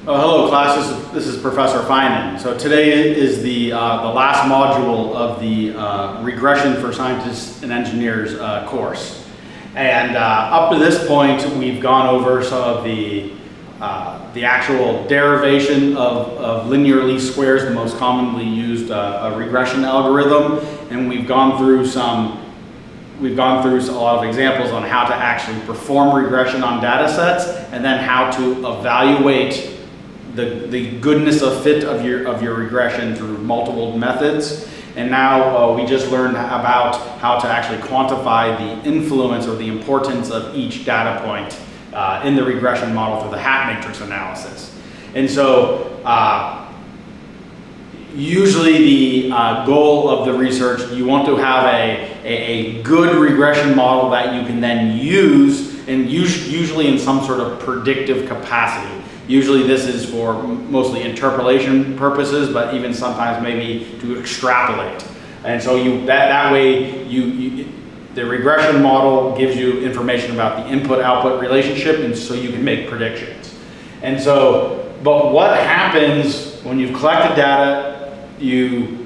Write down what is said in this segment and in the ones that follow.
Hello class, this is Professor Finan. So today is the last module of the Regression for Scientists and Engineers course. And up to this point, we've gone over some of the actual derivation of linear least squares, the most commonly used regression algorithm. And we've gone through a lot of examples on how to actually perform regression on data sets, and then how to evaluate the goodness of fit of your regression through multiple methods. And now we just learned about how to actually quantify the influence or the importance of each data point in the regression model through the hat matrix analysis. And so usually the goal of the research, you want to have a good regression model that you can then use, and usually in some sort of predictive capacity. Usually this is for mostly interpolation purposes, but even sometimes maybe to extrapolate. And so that way the regression model gives you information about the input-output relationship, and so you can make predictions. And so, but what happens when you've collected data, you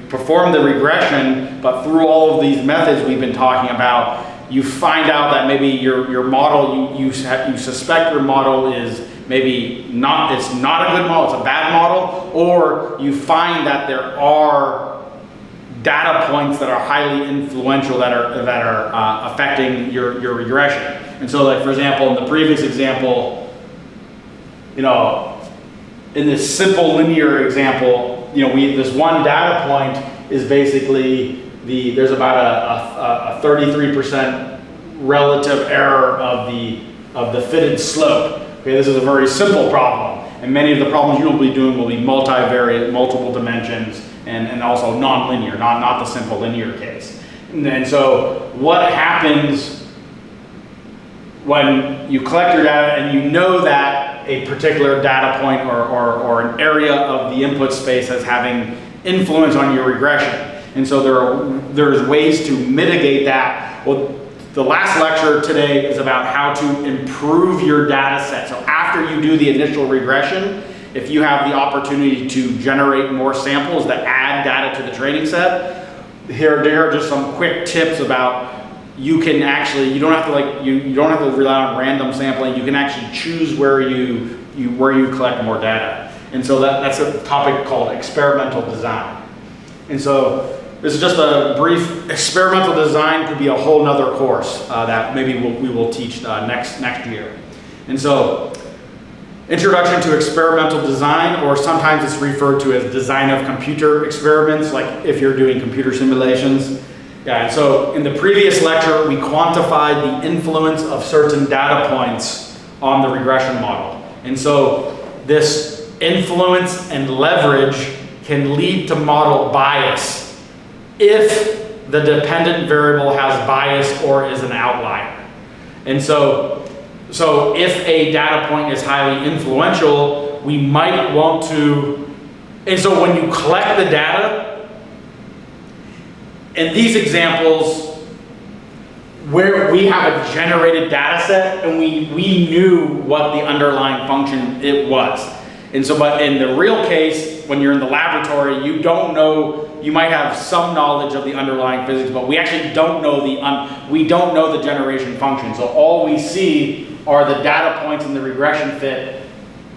perform the regression, but through all of these methods we've been talking about, you find out that maybe your model, you suspect your model is maybe not, it's not a good model, it's a bad model, or you find that there are data points that are highly influential that are affecting your regression. And so, like for example, in the previous example, in this simple linear example, this one data point is basically there's about a 33% relative error of the fitted slope. Okay, this is a very simple problem, and many of the problems you'll be doing will be multivariate, multiple dimensions, and also non-linear, not the simple linear case. And so what happens when you collect your data and you know that a particular data point or an area of the input space is having influence on your regression? And so there's ways to mitigate that. Well, the last lecture today is about how to improve your data set. So after you do the initial regression, if you have the opportunity to generate more samples that add data to the training set, here are just some quick tips about you don't have to rely on random sampling. You can actually choose where you collect more data. And so that's a topic called experimental design. And so this is just a brief experimental design, could be a whole nother course that maybe we will teach next year. And so, introduction to experimental design, or sometimes it's referred to as design of computer experiments, like if you're doing computer simulations. Yeah, and so in the previous lecture, we quantified the influence of certain data points on the regression model. And so this influence and leverage can lead to model bias if the dependent variable has bias or is an outlier. And so if a data point is highly influential, we might want to, and so when you collect the data, in these examples where we have a generated data set and we knew what the underlying function it was. And so, but in the real case, when you're in the laboratory, you don't know, you might have some knowledge of the underlying physics, but we actually don't know the generation function. So all we see are the data points in the regression fit,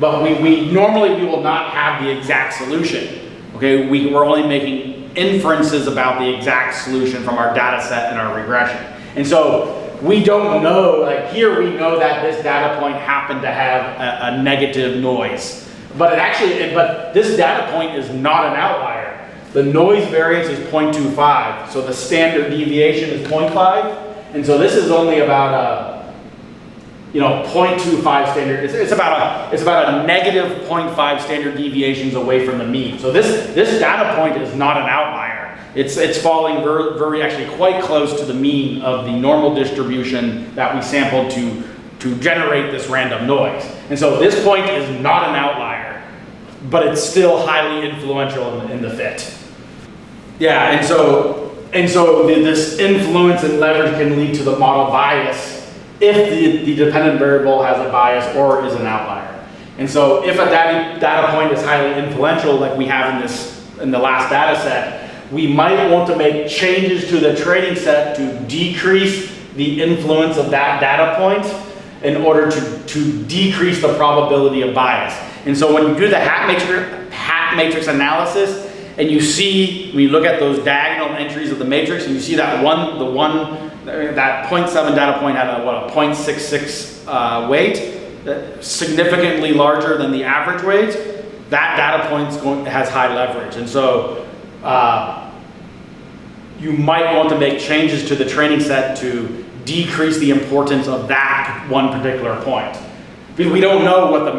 but we normally will not have the exact solution. Okay, we're only making inferences about the exact solution from our data set and our regression. And so we don't know, like here we know that this data point happened to have a negative noise. But this data point is not an outlier. The noise variance is 0.25, so the standard deviation is 0.5, and so this is only about 0.25 standard. It's about a negative 0.5 standard deviations away from the mean. So this data point is not an outlier. It's falling very actually quite close to the mean of the normal distribution that we sampled to generate this random noise. And so this point is not an outlier, but it's still highly influential in the fit. Yeah, and so this influence and leverage can lead to the model bias if the dependent variable has a bias or is an outlier. And so if a data point is highly influential, like we have in the last data set, we might want to make changes to the training set to decrease the influence of that data point in order to decrease the probability of bias. And so when you do the hat matrix analysis, and you see, when you look at those diagonal entries of the matrix, and you see that that 0.7 data point had a 0.66 weight, significantly larger than the average weight, that data point has high leverage. And so you might want to make changes to the training set to decrease the importance of that one particular point. Because we don't know what the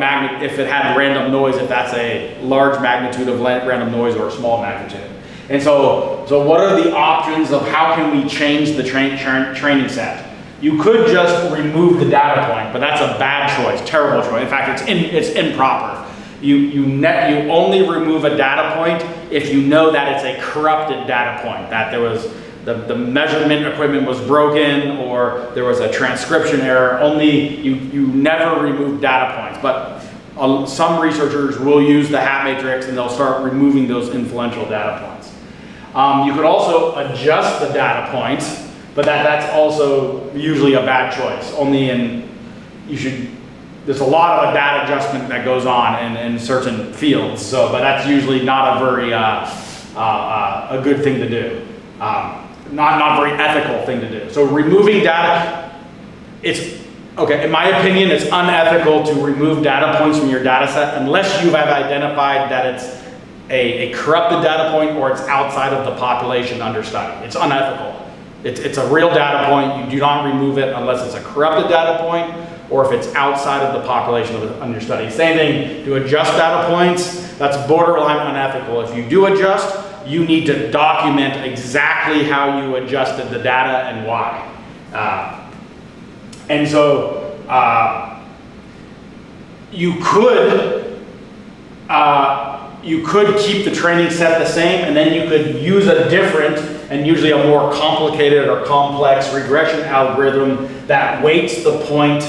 if it had random noise, if that's a large magnitude of random noise or a small magnitude. And so what are the options of how can we change the training set? You could just remove the data point, but that's a bad choice, terrible choice. In fact, it's improper. You only remove a data point if you know that it's a corrupted data point, that there was the measurement equipment was broken or there was a transcription error. Only you never remove data points, but some researchers will use the hat matrix and they'll start removing those influential data points. You could also adjust the data points, but that's also usually a bad choice. There's a lot of data adjustment that goes on in certain fields, but that's usually not a very a good thing to do. Not very ethical thing to do. So removing data, in my opinion, it's unethical to remove data points from your data set unless you have identified that it's a corrupted data point or it's outside of the population under study. It's unethical. It's a real data point. You do not remove it unless it's a corrupted data point or if it's outside of the population under study. Same thing, to adjust data points, that's borderline unethical. If you do adjust, you need to document exactly how you adjusted the data and why. And so you could keep the training set the same, and then you could use a different and usually a more complicated or complex regression algorithm that weights the point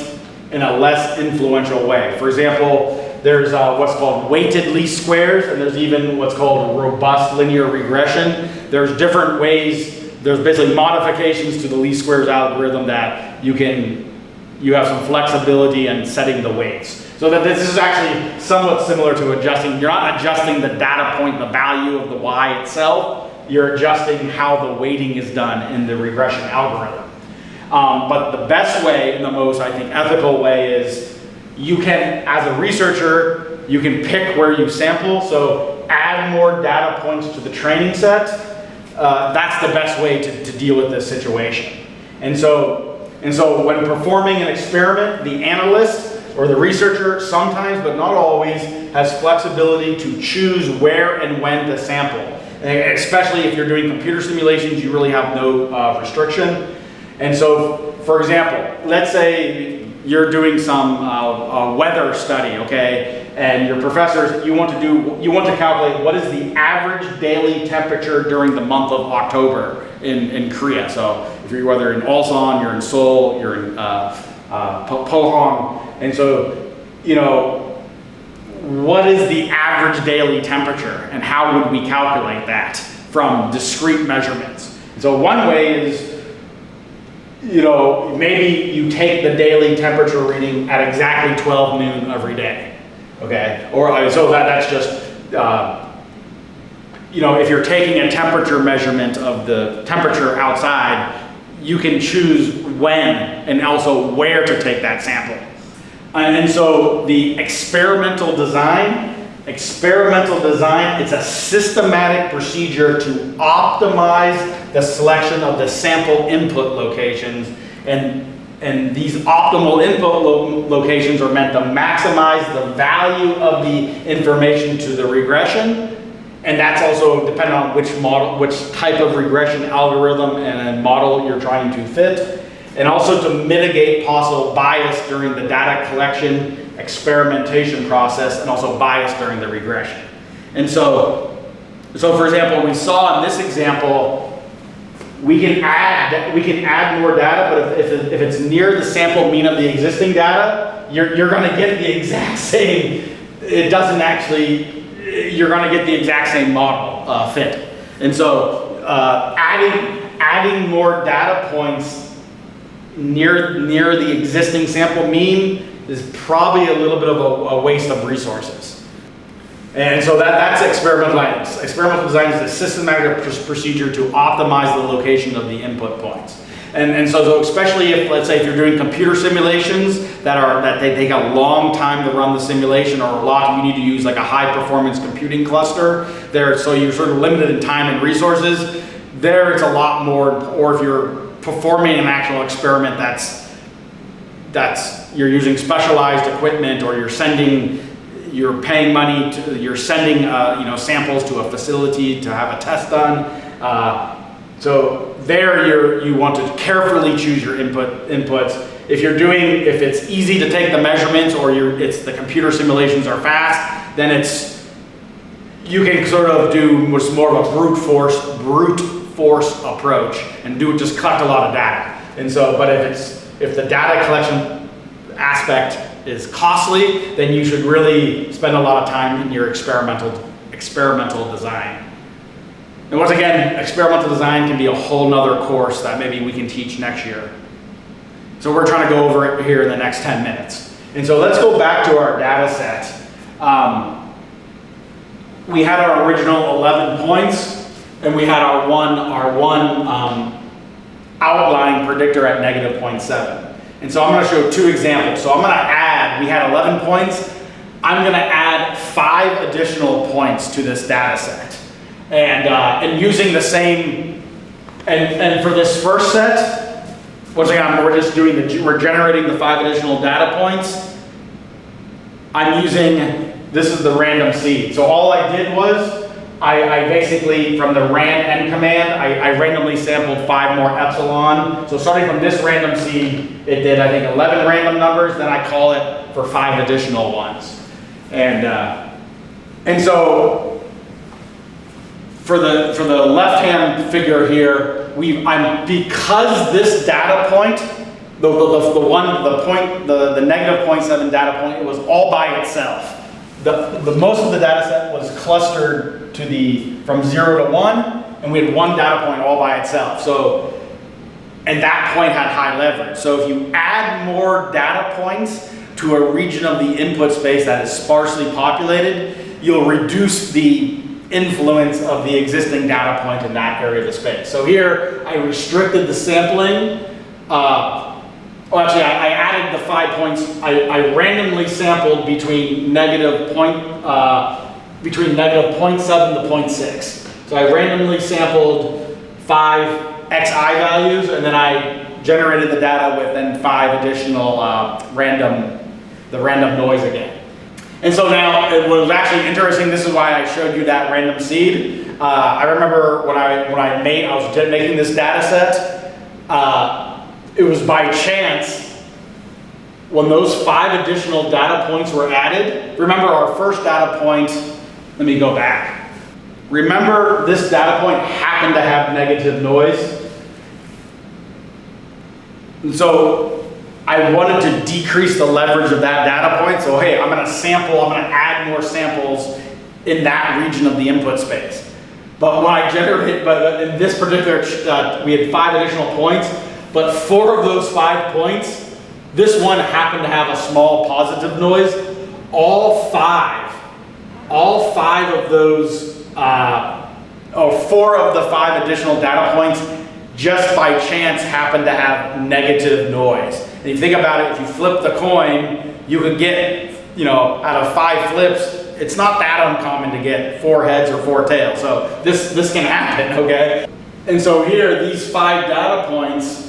in a less influential way. For example, there's what's called weighted least squares, and there's even what's called robust linear regression. There's different ways, there's basically modifications to the least squares algorithm that you have some flexibility in setting the weights. So that this is actually somewhat similar to adjusting. You're not adjusting the data point, the value of the y itself, you're adjusting how the weighting is done in the regression algorithm. But the best way and the most, I think, ethical way is you can, as a researcher, you can pick where you sample, so add more data points to the training set. That's the best way to deal with this situation. And so when performing an experiment, the analyst or the researcher sometimes, but not always, has flexibility to choose where and when to sample. And especially if you're doing computer simulations, you really have no restriction. And so, for example, let's say you're doing some weather study, okay? And your professors, you want to calculate what is the average daily temperature during the month of October in Korea. So if you're whether in Ulsan, you're in Seoul, you're in Pohang, and so, what is the average daily temperature and how would we calculate that from discrete measurements? So one way is, maybe you take the daily temperature reading at exactly 12 noon every day, okay? Or so that's just, if you're taking a temperature measurement of the temperature outside, you can choose when and also where to take that sample. And so the experimental design, it's a systematic procedure to optimize the selection of the sample input locations. And these optimal input locations are meant to maximize the value of the information to the regression. And that's also dependent on which type of regression algorithm and model you're trying to fit. And also to mitigate possible bias during the data collection, experimentation process, and also bias during the regression. And so for example, we saw in this example, we can add more data, but if it's near the sample mean of the existing data, you're going to get the exact same, it doesn't actually, you're going to get the exact same model fit. And so adding more data points near the existing sample mean is probably a little bit of a waste of resources. And so that's experimental design. Experimental design is a systematic procedure to optimize the location of the input points. And so especially if, let's say, if you're doing computer simulations that they take a long time to run the simulation, or you need to use like a high performance computing cluster there, so you're sort of limited in time and resources. There it's a lot more, or if you're performing an actual experiment you're using specialized equipment, or you're paying money you're sending samples to a facility to have a test done. So there you want to carefully choose your inputs. If it's easy to take the measurements, or the computer simulations are fast, then you can sort of do what's more of a brute force approach and just collect a lot of data. And so, but if the data collection aspect is costly, then you should really spend a lot of time in your experimental design. And once again, experimental design can be a whole nother course that maybe we can teach next year. So we're trying to go over it here in the next 10 minutes. And so let's go back to our data set. We had our original 11 points, and we had our one outlying predictor at negative 0.7. And so I'm going to show two examples. So I'm going to add, we had 11 points. I'm going to add 5 additional points to this data set. And using the same, and for this first set, once again, we're generating the 5 additional data points. This is the random seed. So all I did was, I basically, from the ran n command, I randomly sampled 5 more epsilon. So starting from this random seed, it did, I think, 11 random numbers, then I call it for 5 additional ones. And so, for the left-hand figure here, because this data point, the negative 0.7 data point, it was all by itself. The most of the data set was clustered from 0 to 1, and we had 1 data point all by itself. So, and that point had high leverage. So if you add more data points to a region of the input space that is sparsely populated, you'll reduce the influence of the existing data point in that area of the space. So here, I restricted the sampling. I added the 5 points. I randomly sampled between negative 0.7 to 0.6. So I randomly sampled 5 xi values, and then I generated the data with then 5 additional random noise again. And so now, it was actually interesting. This is why I showed you that random seed. I remember when I was making this data set, it was by chance when those 5 additional data points were added. Remember our first data point, let me go back. Remember this data point happened to have negative noise. And so I wanted to decrease the leverage of that data point. So hey, I'm going to add more samples in that region of the input space. But when I generated, in this particular, we had 5 additional points, but 4 of those 5 points, this one happened to have a small positive noise. All 5 of those, 4 of the 5 additional data points just by chance happened to have negative noise. And if you think about it, if you flip the coin, you could get, out of 5 flips, it's not that uncommon to get 4 heads or 4 tails. So this can happen, okay? And so here, these 5 data points,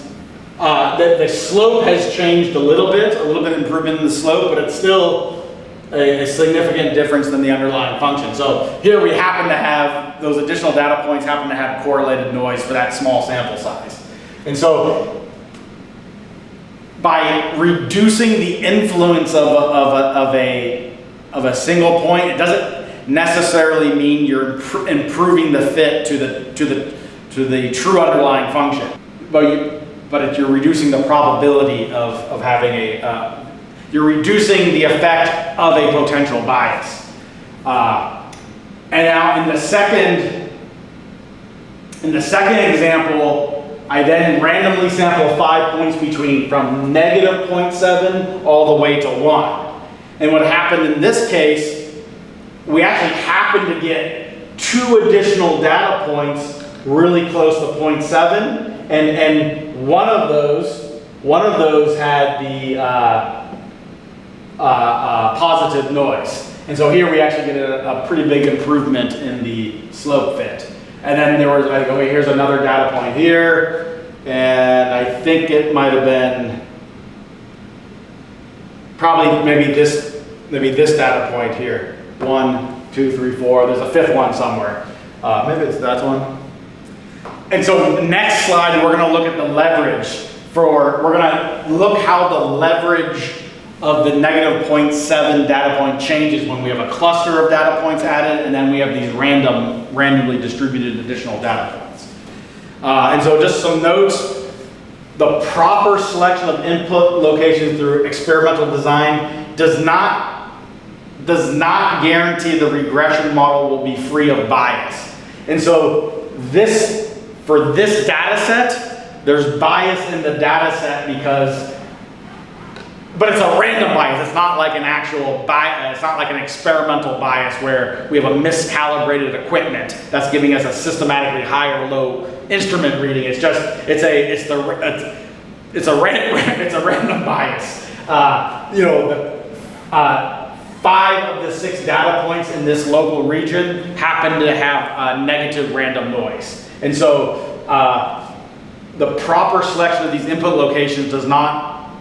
the slope has changed a little bit improvement in the slope, but it's still a significant difference than the underlying function. So here we happen to have, those additional data points happen to have correlated noise for that small sample size. And so by reducing the influence of a single point, it doesn't necessarily mean you're improving the fit to the true underlying function, but you're reducing the probability of having you're reducing the effect of a potential bias. And now in the second example, I then randomly sample 5 points from negative 0.7 all the way to 1. And what happened in this case, we actually happened to get 2 additional data points really close to 0.7, and one of those had the positive noise. And so here we actually get a pretty big improvement in the slope fit. And then there was, like, okay, here's another data point here, and I think it might have been probably maybe this data point here. 1, 2, 3, 4. There's a 5th one somewhere. Maybe it's that one. And so next slide, we're going to look at the leverage. We're going to look how the leverage of the negative 0.7 data point changes when we have a cluster of data points added, and then we have these randomly distributed additional data points. And so just some notes. The proper selection of input locations through experimental design does not guarantee the regression model will be free of bias. And so for this data set, there's bias in the data set but it's a random bias. It's not like an actual bias. It's not like an experimental bias where we have a miscalibrated equipment that's giving us a systematically high or low instrument reading. It's a random bias. 5 of the 6 data points in this local region happen to have negative random noise, and so the proper selection of these input locations does not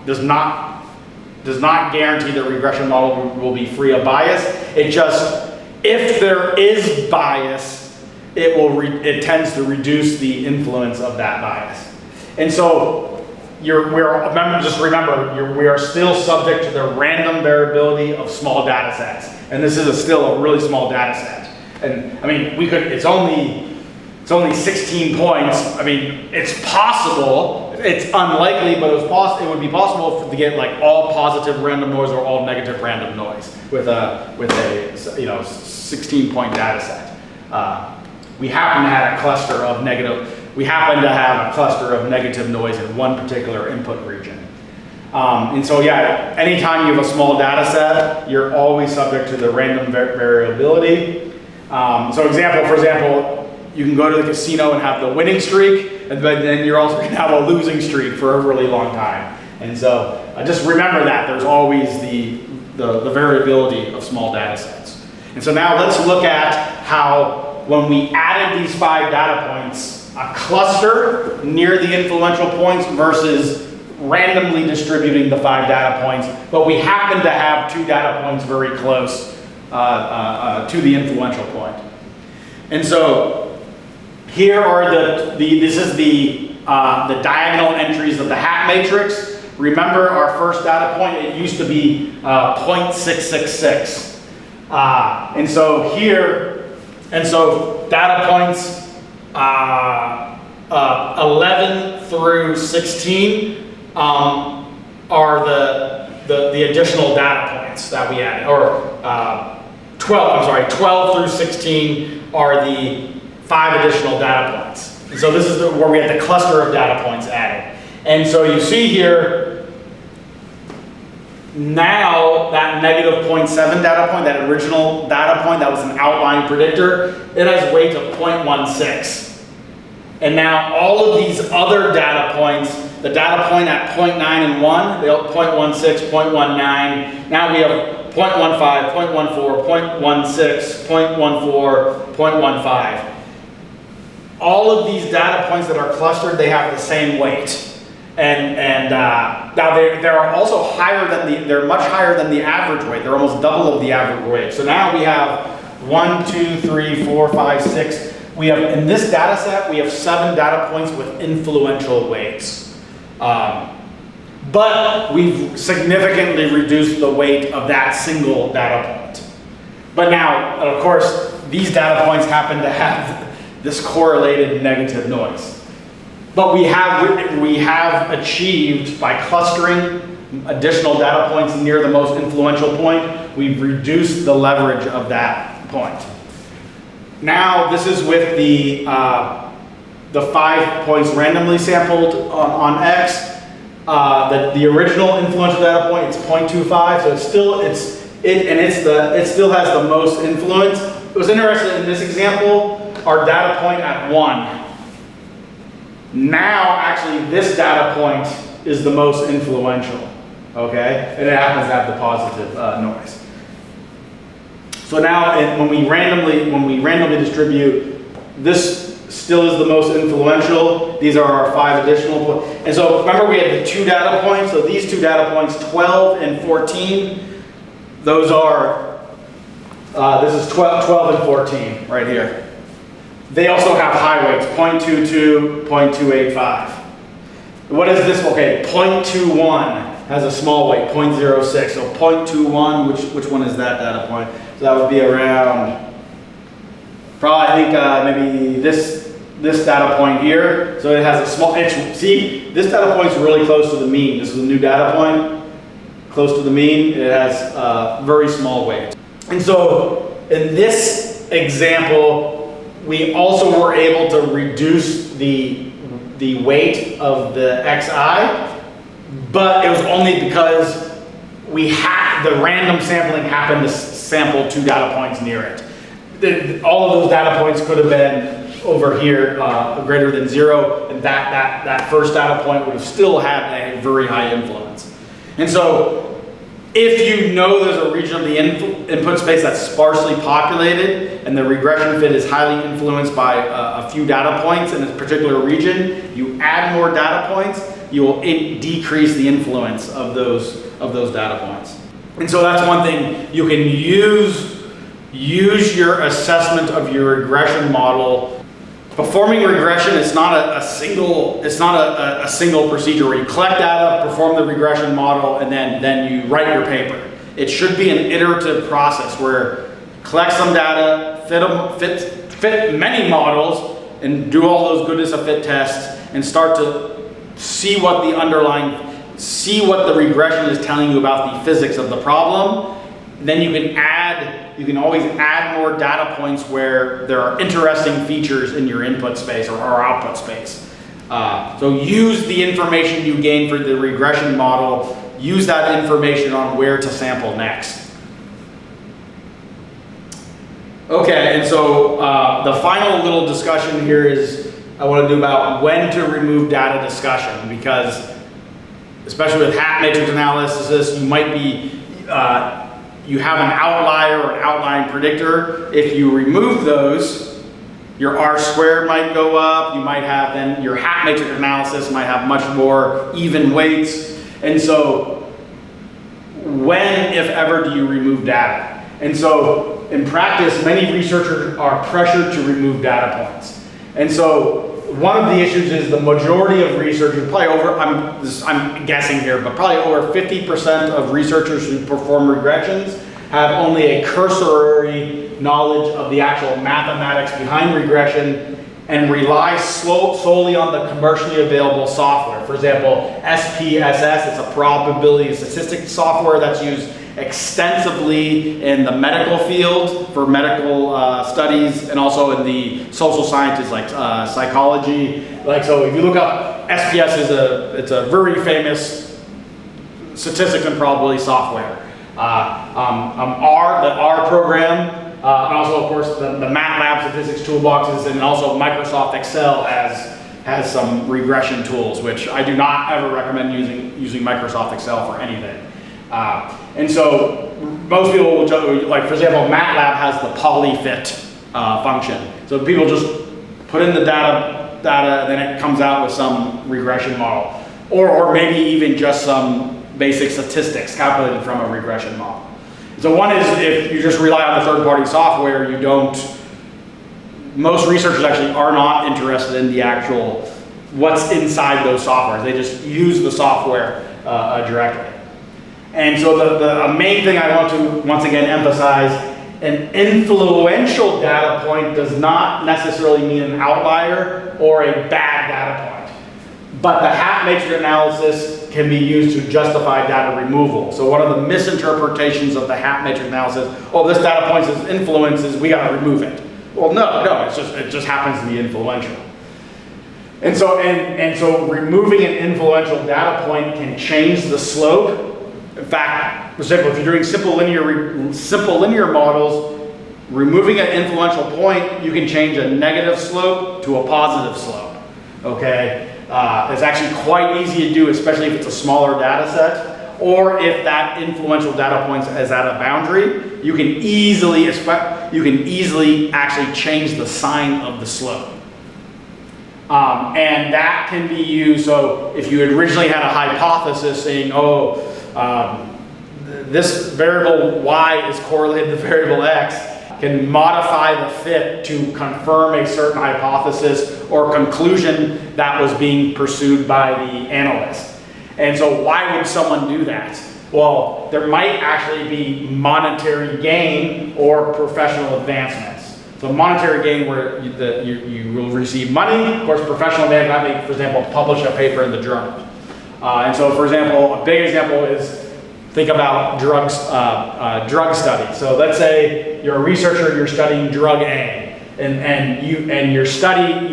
guarantee the regression model will be free of bias. It just, if there is bias, it tends to reduce the influence of that bias. And so we are still subject to the random variability of small data sets. And this is still a really small data set. And I mean, it's only 16 points. I mean, it's possible. It's unlikely, but it would be possible to get like all positive random noise or all negative random noise with a 16-point data set. We happen to have a cluster of negative noise in one particular input region. And so yeah, anytime you have a small data set, you're always subject to the random variability. For example, you can go to the casino and have the winning streak, but then you're also going to have a losing streak for a really long time. And so just remember that there's always the variability of small data sets. And so now let's look at how, when we added these 5 data points, a cluster near the influential points versus randomly distributing the 5 data points, but we happen to have 2 data points very close to the influential point. And so here are this is the diagonal entries of the hat matrix. Remember our first data point, it used to be 0.666. And so data points 11 through 16 are the additional data points that we added, or 12 through 16 are the 5 additional data points. And so this is where we had the cluster of data points added. And so you see here, now that negative 0.7 data point, that original data point that was an outlying predictor, it has weight of 0.16. And now all of these other data points, the data point at 0.9 and 1, they have 0.16, 0.19, now we have 0.15, 0.14, 0.16, 0.14, 0.15. All of these data points that are clustered, they have the same weight. And now they're also they're much higher than the average weight. They're almost double of the average weight. So now we have 1, 2, 3, 4, 5, 6. We have, in this data set, we have 7 data points with influential weights. But we've significantly reduced the weight of that single data point. But now, of course, these data points happen to have this correlated negative noise. But we have achieved, by clustering additional data points near the most influential point, we've reduced the leverage of that point. Now, this is with the 5 points randomly sampled on X. The original influential data point, it's 0.25, so it still has the most influence. It was interesting in this example, our data point at 1. Now, actually, this data point is the most influential, okay? And it happens to have the positive noise. So now, when we randomly distribute, this still is the most influential. These are our 5 additional points. And so remember, we had the 2 data points. So these 2 data points, 12 and 14, those are, this is 12 and 14 right here. They also have high weights, 0.22, 0.285. What is this? Okay, 0.21 has a small weight, 0.06. So 0.21, which one is that data point? So that would be around, probably I think maybe this data point here. So it has a small, see, this data point is really close to the mean. This is a new data point, close to the mean. It has very small weight. And so in this example, we also were able to reduce the weight of the xi, but it was only because the random sampling happened to sample 2 data points near it. All of those data points could have been over here greater than 0, and that first data point would have still had a very high influence. And so, if you know there's a region of the input space that's sparsely populated and the regression fit is highly influenced by a few data points in a particular region, you add more data points, you will decrease the influence of those data points. And so that's one thing you can use your assessment of your regression model. Performing regression is not a single procedure where you collect data, perform the regression model, and then you write your paper. It should be an iterative process where collect some data, fit many models, and do all those goodness of fit tests, and start to see what the regression is telling you about the physics of the problem. Then you can always add more data points where there are interesting features in your input space or output space. So use the information you gain for the regression model, use that information on where to sample next. Okay, and so the final little discussion here is I want to do about when to remove data discussion, because especially with hat matrix analysis, you might be you have an outlier or an outlying predictor. If you remove those, your R-squared might go up. You might have then your hat matrix analysis might have much more even weights. And so when, if ever, do you remove data? And so in practice, many researchers are pressured to remove data points. And so one of the issues is the majority of researchers, probably I'm guessing here, but probably over 50% of researchers who perform regressions have only a cursory knowledge of the actual mathematics behind regression and rely solely on the commercially available software. For example, SPSS, it's a probability statistics software that's used extensively in the medical field for medical studies, and also in the social sciences like psychology. So if you look up SPS, it's a very famous statistics and probability software. The R program, and also of course the MATLAB statistics toolboxes, and also Microsoft Excel has some regression tools, which I do not ever recommend using Microsoft Excel for anything. And so most people will, like for example, MATLAB has the polyfit function. So people just put in the data, and then it comes out with some regression model. Or maybe even just some basic statistics calculated from a regression model. So one is if you just rely on the third-party software, most researchers actually are not interested in the actual, what's inside those softwares. They just use the software directly. And so the main thing I want to, once again, emphasize, an influential data point does not necessarily mean an outlier or a bad data point. But the hat hat matrix analysis can be used to justify data removal. So one of the misinterpretations of the hat matrix analysis, oh, this data point is influences, we got to remove it. Well, no, it just happens to be influential. And so removing an influential data point can change the slope. In fact, for example, if you're doing simple linear models, removing an influential point, you can change a negative slope to a positive slope. Okay, it's actually quite easy to do, especially if it's a smaller data set, or if that influential data point is at a boundary, you can easily actually change the sign of the slope. And that can be used, so if you had originally had a hypothesis saying, this variable y is correlated to variable x, can modify the fit to confirm a certain hypothesis or conclusion that was being pursued by the analyst. And so why would someone do that? Well, there might actually be monetary gain or professional advancements. So monetary gain where you will receive money, of course professional advancement, for example, publish a paper in the journal. And so for example, a big example is, think about drug study. So let's say you're a researcher, you're studying drug A, and your study,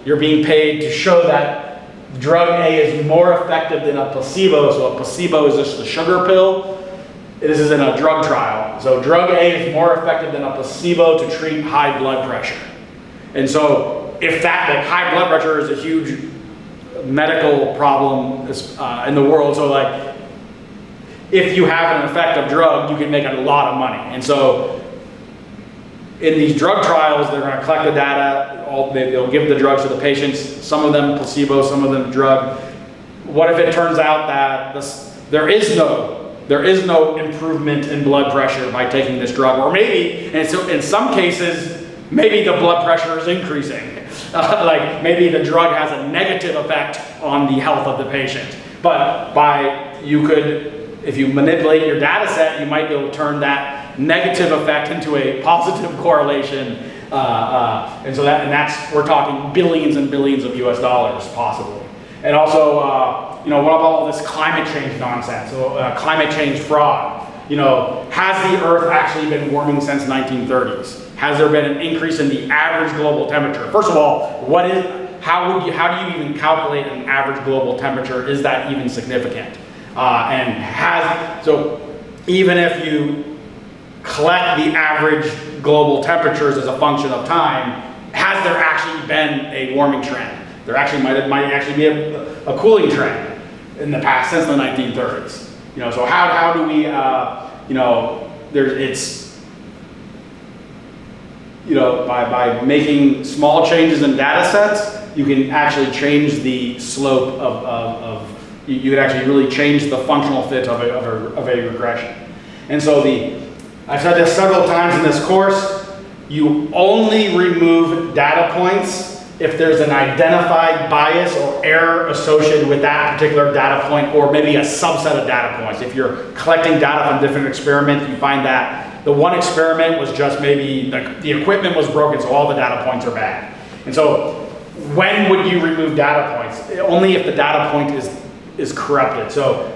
you're being paid to show that drug A is more effective than a placebo. So a placebo is just a sugar pill. This is in a drug trial. So drug A is more effective than a placebo to treat high blood pressure. And so if that, like high blood pressure is a huge medical problem in the world, so like, if you have an effective drug, you can make a lot of money. And so in these drug trials, they're going to collect the data, they'll give the drugs to the patients, some of them placebo, some of them drug. What if it turns out that there is no improvement in blood pressure by taking this drug? Or maybe, and so in some cases, maybe the blood pressure is increasing. Like maybe the drug has a negative effect on the health of the patient. But if you manipulate your data set, you might be able to turn that negative effect into a positive correlation. And that's, we're talking billions and billions of US dollars possibly. And also, what about all this climate change nonsense? So climate change fraud. Has the Earth actually been warming since 1930s? Has there been an increase in the average global temperature? First of all, how do you even calculate an average global temperature? Is that even significant? So even if you collect the average global temperatures as a function of time, has there actually been a warming trend? There actually might actually be a cooling trend in the past since the 1930s. So how do we, by making small changes in data sets, you can actually change the slope you could actually really change the functional fit of a regression. And so I've said this several times in this course, you only remove data points if there's an identified bias or error associated with that particular data point, or maybe a subset of data points. If you're collecting data from different experiments, you find that the one experiment was just maybe the equipment was broken, so all the data points are bad. And so when would you remove data points? Only if the data point is corrupted. So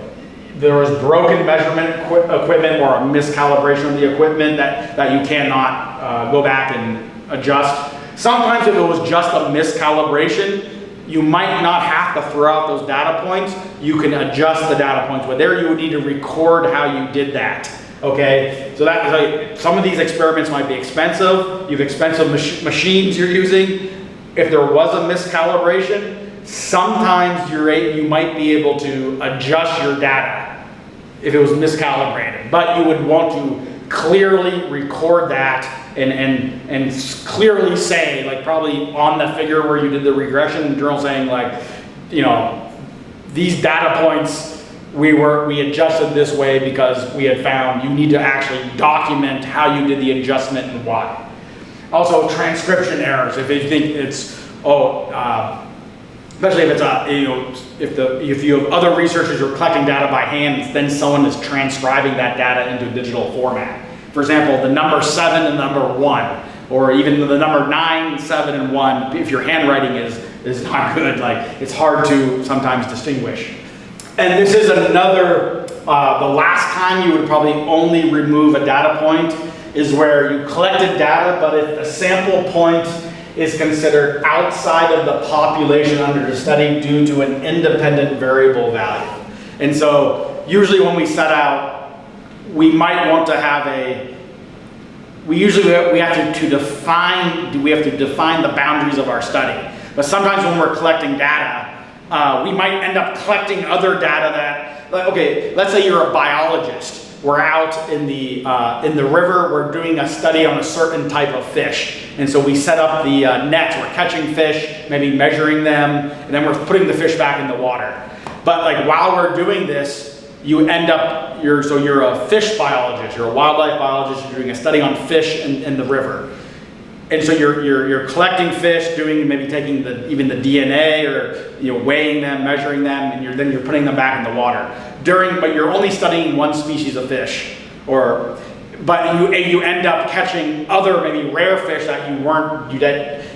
there was broken measurement equipment or a miscalibration of the equipment that you cannot go back and adjust. Sometimes if it was just a miscalibration, you might not have to throw out those data points. You can adjust the data points, but there you would need to record how you did that. Okay, so that is like, some of these experiments might be expensive. You have expensive machines you're using. If there was a miscalibration, sometimes you might be able to adjust your data if it was miscalibrated, but you would want to clearly record that and clearly say, like probably on the figure where you did the regression journal, saying like, these data points we adjusted this way because we had found you need to actually document how you did the adjustment and why. Also, transcription errors. If you think it's especially if if you have other researchers who are collecting data by hand, then someone is transcribing that data into a digital format. For example, the number 7 and number 1, or even the number 9, 7, and 1. If your handwriting is is not good. Like, it's hard to sometimes distinguish. And this is another, the last time you would probably only remove a data point is where you collected data, but if the sample point is considered outside of the population under the study due to an independent variable value. And so usually when we set out, we might want to have we have to define the boundaries of our study. But sometimes when we're collecting data, we might end up collecting other data that, okay, let's say you're a biologist. We're out in the river, we're doing a study on a certain type of fish. And so we set up the nets, we're catching fish, maybe measuring them, and then we're putting the fish back in the water. But like while we're doing this, you end up, you're a fish biologist, you're a wildlife biologist, you're doing a study on fish in the river. And so you're collecting fish, maybe taking even the DNA, or weighing them, measuring them, and then you're putting them back in the water. But you're only studying one species of fish, but you end up catching other maybe rare fish that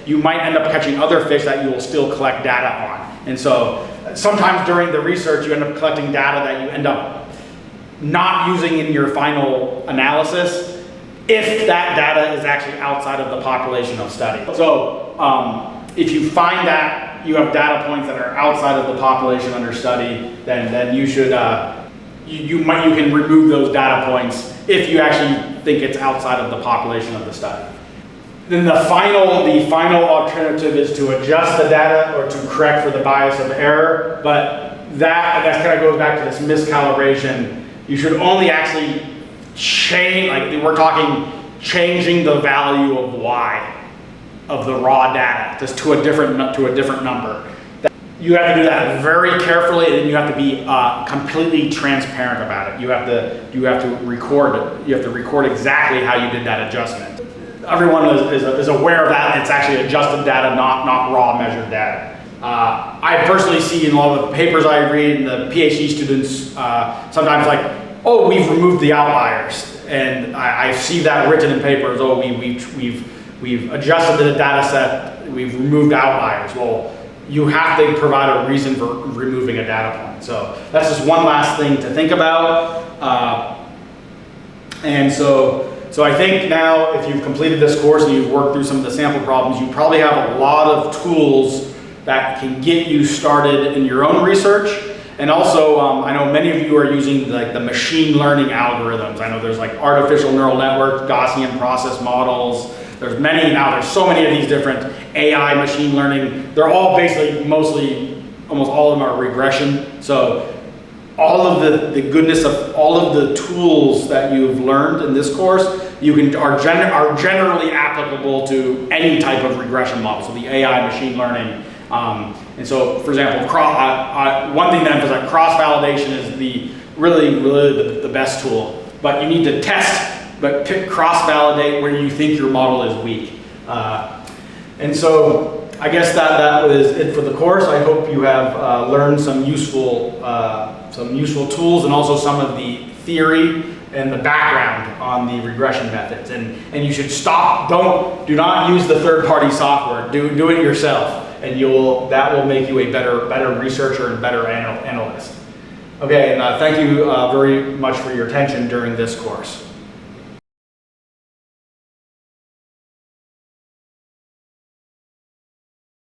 you might end up catching other fish that you will still collect data on. And so sometimes during the research you end up collecting data that you end up not using in your final analysis if that data is actually outside of the population of study. So if you find that you have data points that are outside of the population under study, then you should you can remove those data points if you actually think it's outside of the population of the study. Then the final alternative is to adjust the data or to correct for the bias of error, but that kind of goes back to this miscalibration. You should only actually change, like we're talking changing the value of y of the raw data just to a different number. You have to do that very carefully, and then you have to be completely transparent about it. You have to record exactly how you did that adjustment. Everyone is aware of that, and it's actually adjusted data, not raw measured data. I personally see in a lot of the papers I read, and the PhD students sometimes like, oh, we've removed the outliers, and I see that written in papers. Oh, we've adjusted the data set, we've removed outliers. Well, you have to provide a reason for removing a data point. So that's just one last thing to think about. And so I think now if you've completed this course and you've worked through some of the sample problems, you probably have a lot of tools that can get you started in your own research. And also, I know many of you are using like the machine learning algorithms. I know there's like artificial neural networks, Gaussian process models. There's so many of these different AI machine learning. They're all basically almost all of them are regression. So all of the goodness of all of the tools that you've learned in this course, are generally applicable to any type of regression model. So the AI machine learning. And so, for example, one thing to emphasize, cross-validation is really the best tool. But you need to test, but cross-validate where you think your model is weak. And so, I guess that was it for the course. I hope you have learned some useful tools and also some of the theory and the background on the regression methods. And you should stop. Do not use the third-party software. Do it yourself. And that will make you a better researcher and better analyst. Okay, and thank you very much for your attention during this course.